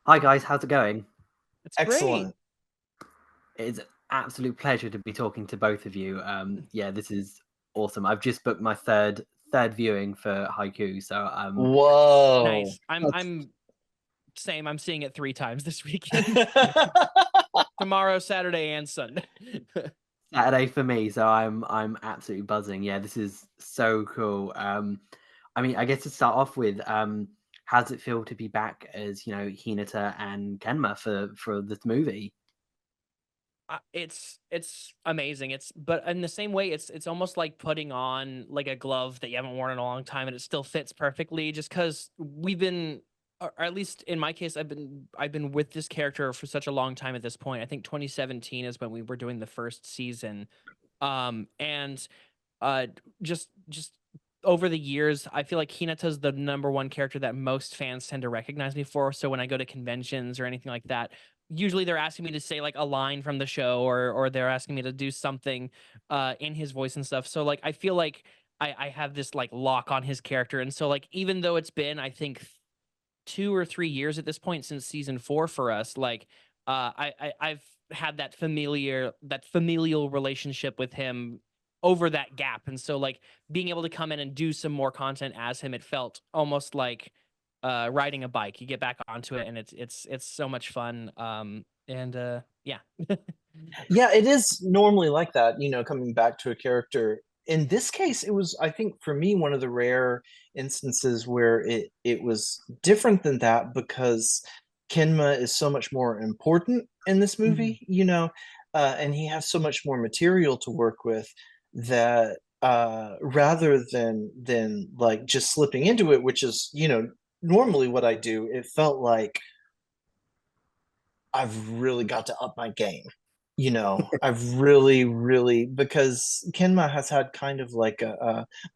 Hi guys, how's it going? It's great. Excellent. It's an absolute pleasure to be talking to both of you. Yeah, this is awesome. I've just booked my third viewing for Haiku, so Whoa. Nice. I'm That's I'm same. I'm seeing it 3 times this weekend. Tomorrow, Saturday, and Sunday. Saturday for me, so I'm absolutely buzzing. Yeah, this is so cool. I mean, I guess to start off with, how does it feel to be back as Hinata and Kenma for this movie? It's amazing. But in the same way, it's almost like putting on like a glove that you haven't worn in a long time, and it still fits perfectly. Just because we've been, or at least in my case, I've been with this character for such a long time at this point. I think 2017 is when we were doing the first season, and uh just over the years, I feel like Hinata's the number one character that most fans tend to recognize me for. So when I go to conventions or anything like that, usually they're asking me to say like a line from the show, or they're asking me to do something in his voice and stuff. So like I feel like I have this like lock on his character. And so like even though it's been I think 2 or 3 years at this point since season 4 for us, like I've had that familial relationship with him over that gap. And so like being able to come in and do some more content as him, it felt almost like riding a bike. You get back onto it and it's so much fun. And yeah. Yeah, it is normally like that, coming back to a character. In this case, it was, I think, for me, one of the rare instances where it was different than that because Kenma is so much more important in this Mhm. movie, and he has so much more material to work with that rather than like just slipping into it, which is, normally what I do, it felt like I've really got to up my game. I've really, really because Kenma has had kind of like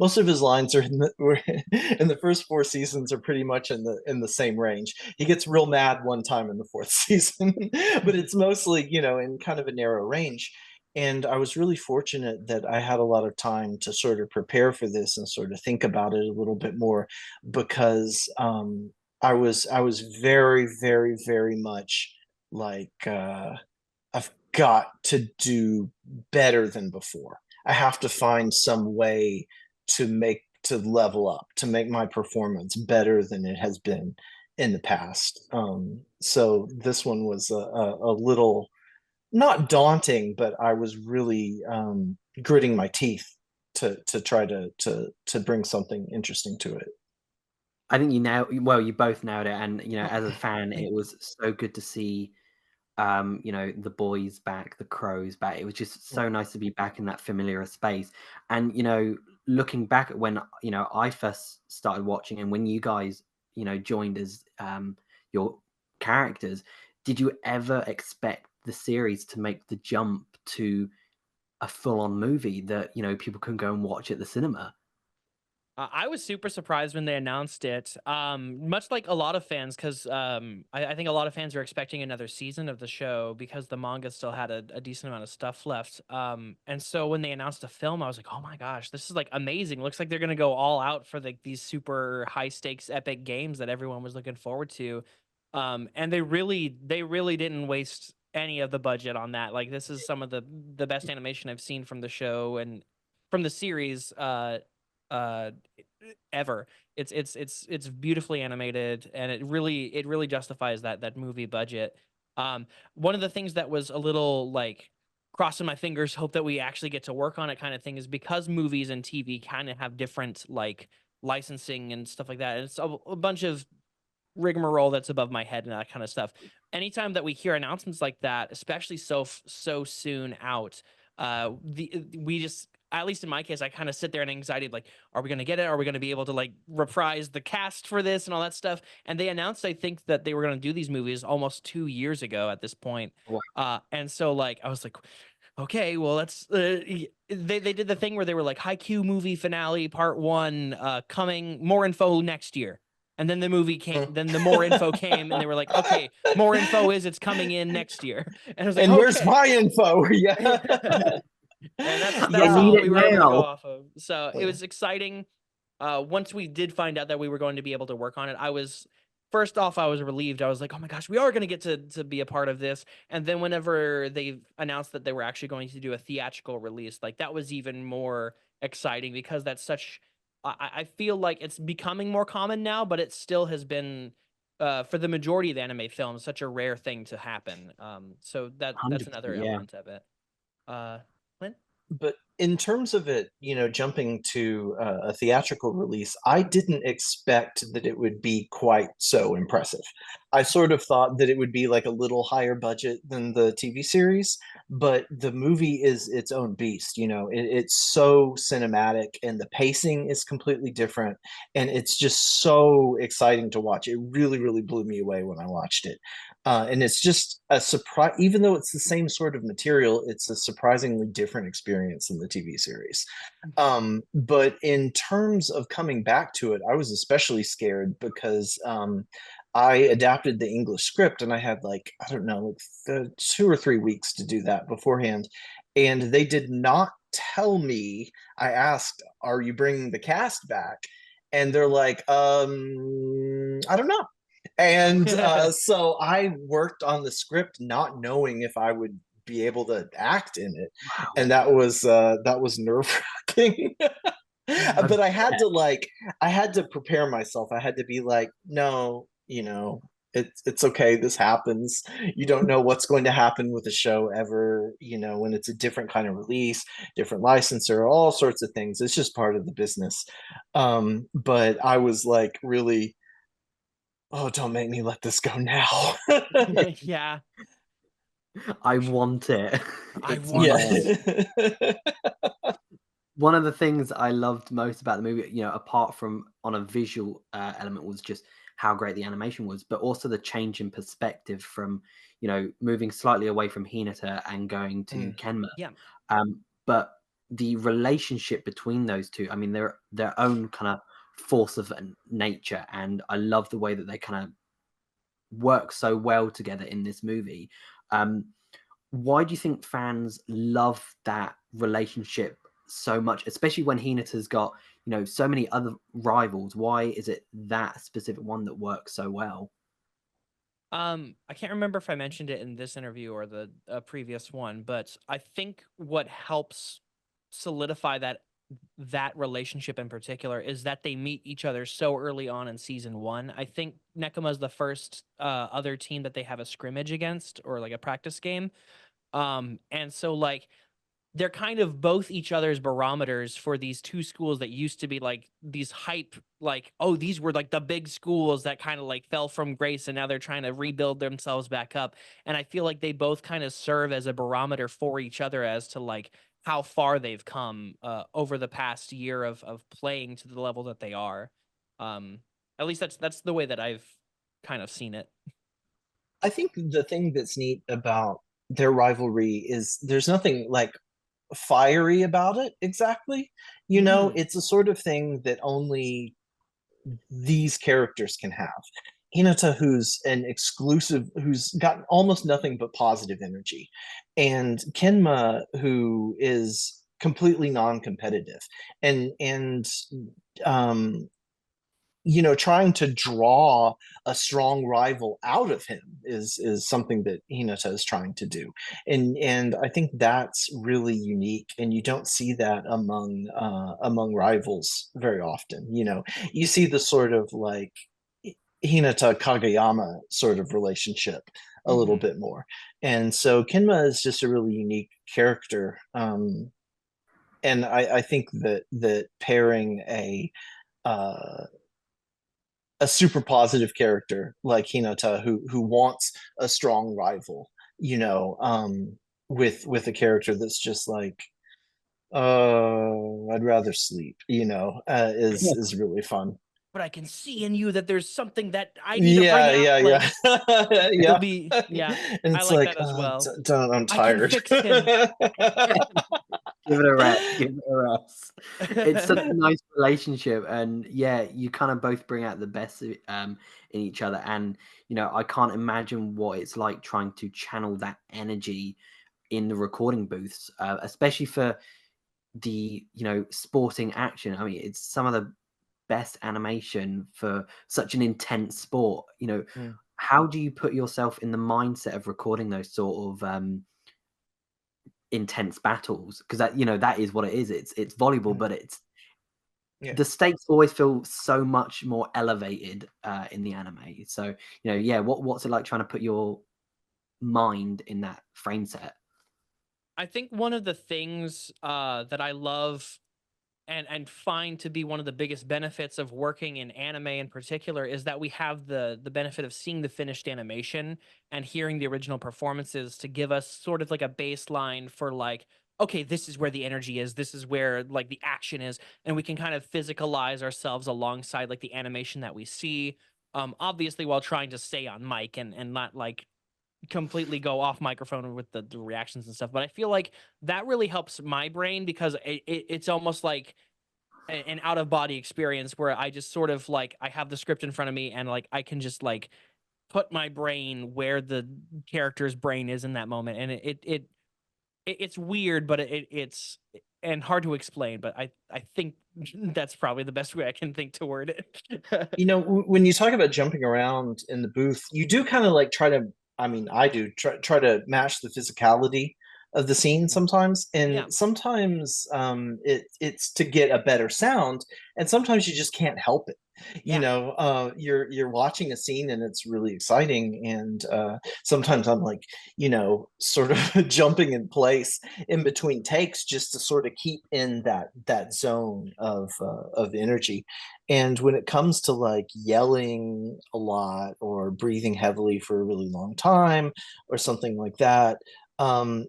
most of his lines are were in the first 4 seasons are pretty much in the same range. He gets real mad one time in the fourth season, but it's mostly in kind of a narrow range. And I was really fortunate that I had a lot of time to sort of prepare for this and sort of think about it a little bit more because I was very, very, very much like I've got to do better than before. I have to find some way to level up, to make my performance better than it has been in the past. So this one was a little not daunting, but I was really gritting my teeth to try to bring something interesting to it. I think you both nailed it, and as a fan, Thank it was so good to see the boys back, the crows back. It was just you. so nice to be back in that familiar space. And looking back at when I first started watching, and when you guys joined as your characters, did you ever expect the series to make the jump to a full-on movie that people can go and watch at the cinema? I was super surprised when they announced it. Much like a lot of fans, because I think a lot of fans are expecting another season of the show because the manga still had a decent amount of stuff left. And so when they announced a film, I was like, oh my gosh, this is like amazing. Looks like they're gonna go all out for like these super high stakes epic games that everyone was looking forward to. And they really didn't waste any of the budget on that. Like this is some of the best animation I've seen from the show and from the series. Uh ever. It's beautifully animated, and it really justifies that movie budget. One of the things that was a little like crossing my fingers, hope that we actually get to work on it kind of thing, is because movies and TV kind of have different like licensing and stuff like that. And it's a bunch of rigmarole that's above my head and that kind of stuff. Anytime that we hear announcements like that, especially so soon out, we just, at least in my case, I kind of sit there in anxiety, like, are we going to get it? Are we going to be able to like reprise the cast for this and all that stuff? And they announced, I think, that they were going to do these movies almost 2 years ago at this point. And so like I was like, okay, well, let's. They did the thing where they were like Haikyuu movie finale part one, coming, more info next year. And then the movie came, then the more info came, and they were like, okay, more info is it's coming in next year. And I was like, And where's okay. my info? Yeah. And that's I all need Yeah. we it were able to go now. off of. So it was exciting. Once we did find out that we were going to be able to work on it, I was first off, I was relieved. I was like, oh my gosh, we are going to get to be a part of this. And then whenever they announced that they were actually going to do a theatrical release, like that was even more exciting because that's such. I feel like it's becoming more common now, but it still has been for the majority of anime films such a rare thing to happen. So that's 100%, another yeah. element of it. Clint? But in terms of it, jumping to a theatrical release, I didn't expect that it would be quite so impressive. I sort of thought that it would be like a little higher budget than the TV series, but the movie is its own beast. It's so cinematic and the pacing is completely different. And it's just so exciting to watch. It really, really blew me away when I watched it. And it's just a surprise, even though it's the same sort of material, it's a surprisingly different experience than the TV series. But in terms of coming back to it, I was especially scared because I adapted the English script and I had like, I don't know, like 2 or 3 weeks to do that beforehand. And they did not tell me. I asked, are you bringing the cast back? And they're like, I don't know. And so I worked on the script not knowing if I would be able to act in it. Wow. And that was nerve-wracking. But I had to prepare myself. I had to be like, no, it's okay, this happens. You don't know what's going to happen with the show ever, when it's a different kind of release, different licensor, all sorts of things. It's just part of the business. But I was like really, oh, don't make me let this go now. Yeah, I want it. I It's want Yeah. one of the things I loved most about the movie, apart from on a visual element, was just how great the animation was, but also the change in perspective from, moving slightly away from Hinata and going to Kenma. yeah. But the relationship between those two, I mean, they're their own kind of force of nature, and I love the way that they kind of work so well together in this movie. Um, why do you think fans love that relationship so much, especially when Hinata's got, so many other rivals? Why is it that specific one that works so well? I can't remember if I mentioned it in this interview or the previous one, but I think what helps solidify that relationship in particular is that they meet each other so early on in season one. I think Nekoma is the first other team that they have a scrimmage against or like a practice game. And so like they're kind of both each other's barometers for these two schools that used to be like these hype, like, oh, these were like the big schools that kind of like fell from grace and now they're trying to rebuild themselves back up. And I feel like they both kind of serve as a barometer for each other as to like how far they've come over the past year of playing to the level that they are. Um, at least that's the way that I've kind of seen it. I think the thing that's neat about their rivalry is there's nothing like fiery about it exactly. Mhm. It's a sort of thing that only these characters can have. Hinata, who's got almost nothing but positive energy, and Kenma, who is completely non-competitive, and um, trying to draw a strong rival out of him is something that Hinata is trying to do, and I think that's really unique, and you don't see that among rivals very often. You see the sort of like Hinata Kageyama sort of relationship a little Mhm. bit more, and so Kenma is just a really unique character, and I think that pairing uh, a super positive character like Hinata who wants a strong rival, with a character that's just like, I'd rather sleep, is really fun. But I can see in you that there's something that I need to bring Yeah, out. yeah, Like yeah. it'll Yeah. be, yeah, And I it's like like, that as well. don't, I'm I can tired. fix him. Give it a rest. Give it a rest. It's such a nice relationship, and yeah, you kind of both bring out the best in each other. And I can't imagine what it's like trying to channel that energy in the recording booths, especially for the sporting action. I mean, it's some of the best animation for such an intense sport. Mm. How do you put yourself in the mindset of recording those sort of intense battles? Because that is what it is. It's volleyball, Mm. but it's Yeah. the stakes always feel so much more elevated in the anime. So yeah, what's it like trying to put your mind in that frame set? I think one of the things that I love and find to be one of the biggest benefits of working in anime in particular is that we have the benefit of seeing the finished animation and hearing the original performances to give us sort of like a baseline for like, okay, this is where the energy is, this is where like the action is, and we can kind of physicalize ourselves alongside like the animation that we see, obviously while trying to stay on mic and not like completely go off microphone with the reactions and stuff. But I feel like that really helps my brain because it's almost like an out of body experience where I just sort of like I have the script in front of me and like I can just like put my brain where the character's brain is in that moment, and it's weird, but it's and hard to explain. But I think that's probably the best way I can think to word it. When you talk about jumping around in the booth, you do kind of like try to, I mean, I do try to match the physicality of the scene sometimes. Yeah. And sometimes it's to get a better sound, and sometimes you just can't help it. You're watching a scene and it's really exciting, and sometimes I'm like, sort of jumping in place in between takes just to sort of keep in that zone of energy. And when it comes to like yelling a lot or breathing heavily for a really long time or something like that,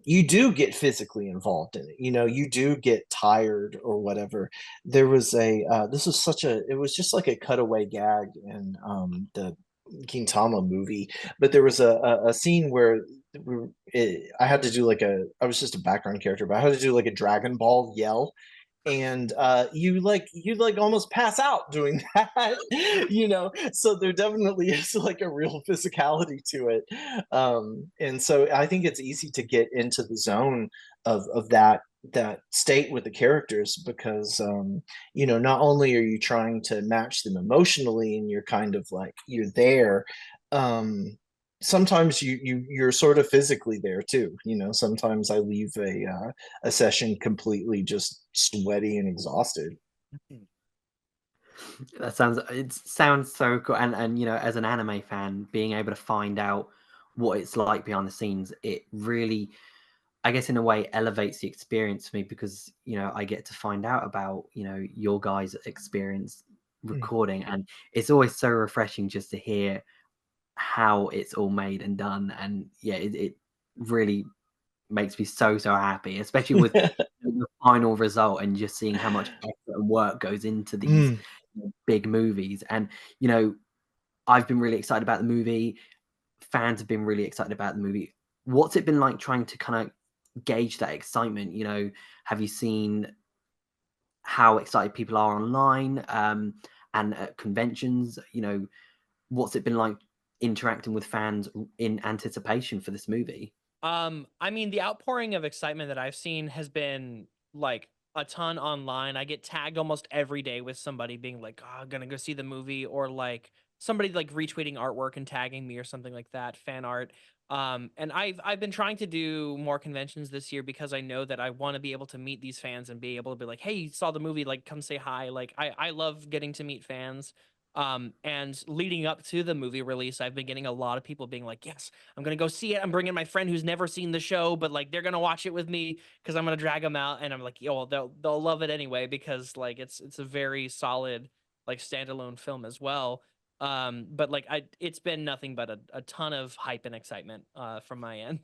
you do get physically involved in it. You do get tired or whatever. There was it was just like a cutaway gag in the Gintama movie, but there was a scene where I had to do I was just a background character, but I had to do like a Dragon Ball yell, and you almost pass out doing that. So there definitely is like a real physicality to it, and so I think it's easy to get into the zone of that state with the characters, because not only are you trying to match them emotionally and you're kind of like you're there, um sometimes you're sort of physically there too. Sometimes I leave a session completely just sweaty and exhausted. It sounds so cool. And as an anime fan, being able to find out what it's like behind the scenes, it really, I guess in a way, elevates the experience for me, because I get to find out about your guys' experience Mm. recording, and it's always so refreshing just to hear how it's all made and done. And yeah, it really makes me so happy, especially with the final result and just seeing how much effort and work goes into these Mm. big movies. And I've been really excited about the movie. Fans have been really excited about the movie. What's it been like trying to kind of gauge that excitement? Have you seen how excited people are online, and at conventions? What's it been like interacting with fans in anticipation for this movie? I mean, the outpouring of excitement that I've seen has been like a ton online. I get tagged almost every day with somebody being like, "Oh, I'm gonna go see the movie," or like somebody like retweeting artwork and tagging me or something like that, fan art. And I've been trying to do more conventions this year because I know that I want to be able to meet these fans and be able to be like, "Hey, you saw the movie? Like, come say hi." Like, I love getting to meet fans. And leading up to the movie release, I've been getting a lot of people being like, "Yes, I'm gonna go see it. I'm bringing my friend who's never seen the show, but like they're gonna watch it with me because I'm gonna drag them out." And I'm like, "Yo, they'll love it anyway because like it's a very solid like standalone film as well." But like it's been nothing but a ton of hype and excitement from my end.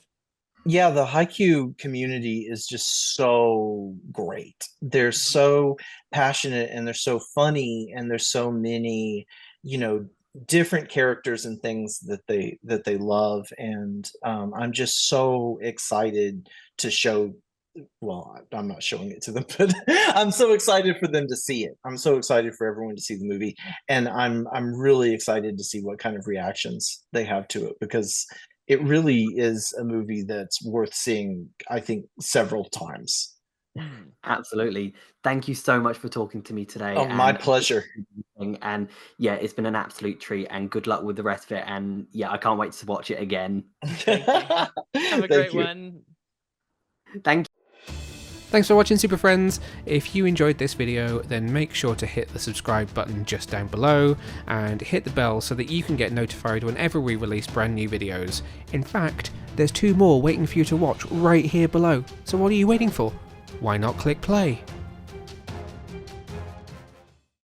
Yeah, the Haikyuu community is just so great. They're so passionate and they're so funny, and there's so many, you know, different characters and things that they love. And I'm just so excited to show. Well, I'm not showing it to them, but I'm so excited for them to see it. I'm so excited for everyone to see the movie, and I'm really excited to see what kind of reactions they have to it, because it really is a movie that's worth seeing, I think, several times. Absolutely. Thank you so much for talking to me today. Oh, my and pleasure. And yeah, it's been an absolute treat, and good luck with the rest of it. And yeah, I can't wait to watch it again. Thank you. Have a Thank great you. one. Thank you. Thanks for watching, Super Friends. If you enjoyed this video, then make sure to hit the subscribe button just down below and hit the bell so that you can get notified whenever we release brand new videos. In fact, there's 2 more waiting for you to watch right here below. So what are you waiting for? Why not click play?